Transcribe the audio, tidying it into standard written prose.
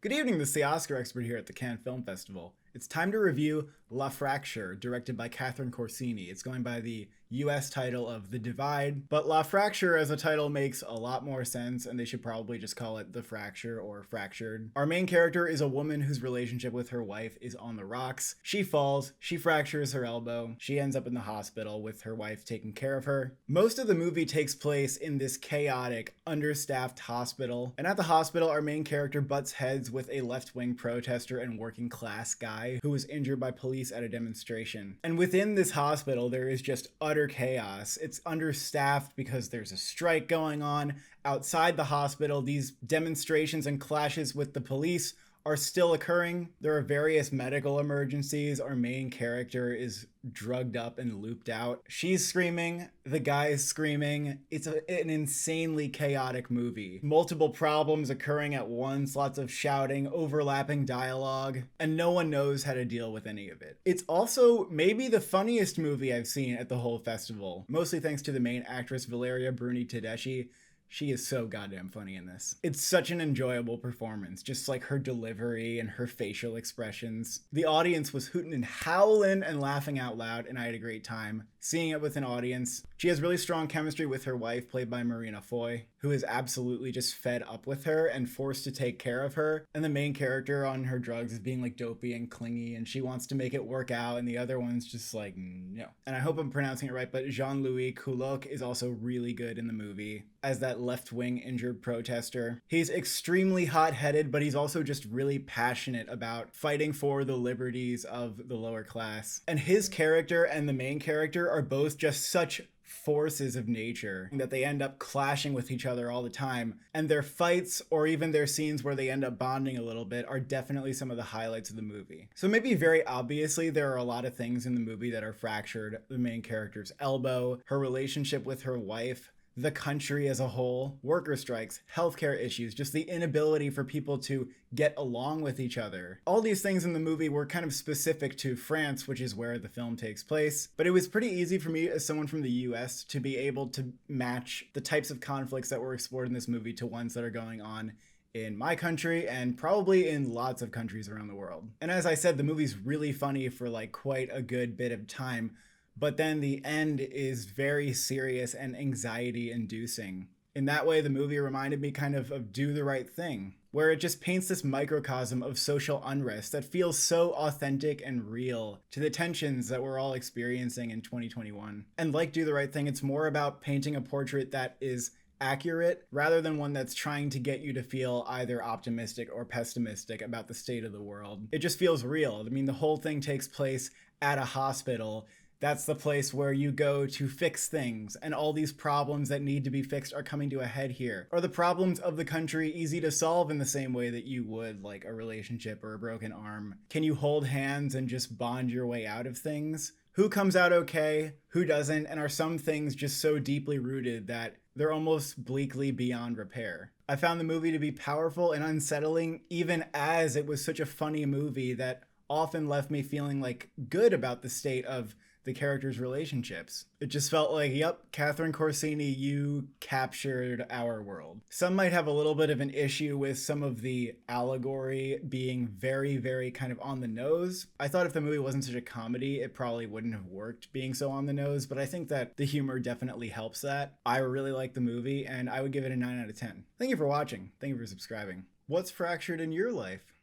Good evening, this is the Oscar expert here at the Cannes Film Festival. It's time to review La Fracture, directed by Catherine Corsini. It's going by the US title of The Divide, but La Fracture as a title makes a lot more sense, and they should probably just call it The Fracture or Fractured. Our main character is a woman whose relationship with her wife is on the rocks. She falls, she fractures her elbow, she ends up in the hospital with her wife taking care of her. Most of the movie takes place in this chaotic, understaffed hospital, and at the hospital our main character butts heads with a left-wing protester and working class guy who was injured by police at a demonstration. And within this hospital there is just utter chaos. It's understaffed because there's a strike going on. Outside the hospital, these demonstrations and clashes with the police are still occurring. There are various medical emergencies. Our main character is drugged up and looped out. She's screaming, the guy is screaming. It's an insanely chaotic movie. Multiple problems occurring at once, lots of shouting, overlapping dialogue, and no one knows how to deal with any of it. It's also maybe the funniest movie I've seen at the whole festival, mostly thanks to the main actress Valeria Bruni Tedeschi. She is so goddamn funny in this. It's such an enjoyable performance, just like her delivery and her facial expressions. The audience was hooting and howling and laughing out loud, and I had a great time seeing it with an audience. She has really strong chemistry with her wife, played by Marina Foy, who is absolutely just fed up with her and forced to take care of her. And the main character on her drugs is being like dopey and clingy, and she wants to make it work out, and the other one's just like, no. And I hope I'm pronouncing it right, but Jean-Louis Couloc is also really good in the movie as that left-wing injured protester. He's extremely hot-headed, but he's also just really passionate about fighting for the liberties of the lower class. And his character and the main character are both just such forces of nature that they end up clashing with each other all the time, and their fights or even their scenes where they end up bonding a little bit are definitely some of the highlights of the movie. So maybe very obviously there are a lot of things in the movie that are fractured. The main character's elbow, her relationship with her wife, the country as a whole, worker strikes, healthcare issues, just the inability for people to get along with each other. All these things in the movie were kind of specific to France, which is where the film takes place, but it was pretty easy for me as someone from the US to be able to match the types of conflicts that were explored in this movie to ones that are going on in my country and probably in lots of countries around the world. And as I said, the movie's really funny for like quite a good bit of time, but then the end is very serious and anxiety inducing. In that way, the movie reminded me kind of Do the Right Thing, where it just paints this microcosm of social unrest that feels so authentic and real to the tensions that we're all experiencing in 2021. And like Do the Right Thing, it's more about painting a portrait that is accurate rather than one that's trying to get you to feel either optimistic or pessimistic about the state of the world. It just feels real. I mean, the whole thing takes place at a hospital. That's the place where you go to fix things, and all these problems that need to be fixed are coming to a head here. Are the problems of the country easy to solve in the same way that you would like a relationship or a broken arm? Can you hold hands and just bond your way out of things? Who comes out okay? Who doesn't? And are some things just so deeply rooted that they're almost bleakly beyond repair? I found the movie to be powerful and unsettling, even as it was such a funny movie that often left me feeling like good about the state of the characters' relationships. It just felt like, yep, Catherine Corsini, you captured our world. Some might have a little bit of an issue with some of the allegory being very, very kind of on the nose. I thought if the movie wasn't such a comedy, it probably wouldn't have worked being so on the nose, but I think that the humor definitely helps that. I really like the movie, and I would give it a 9 out of 10. Thank you for watching. Thank you for subscribing. What's fractured in your life?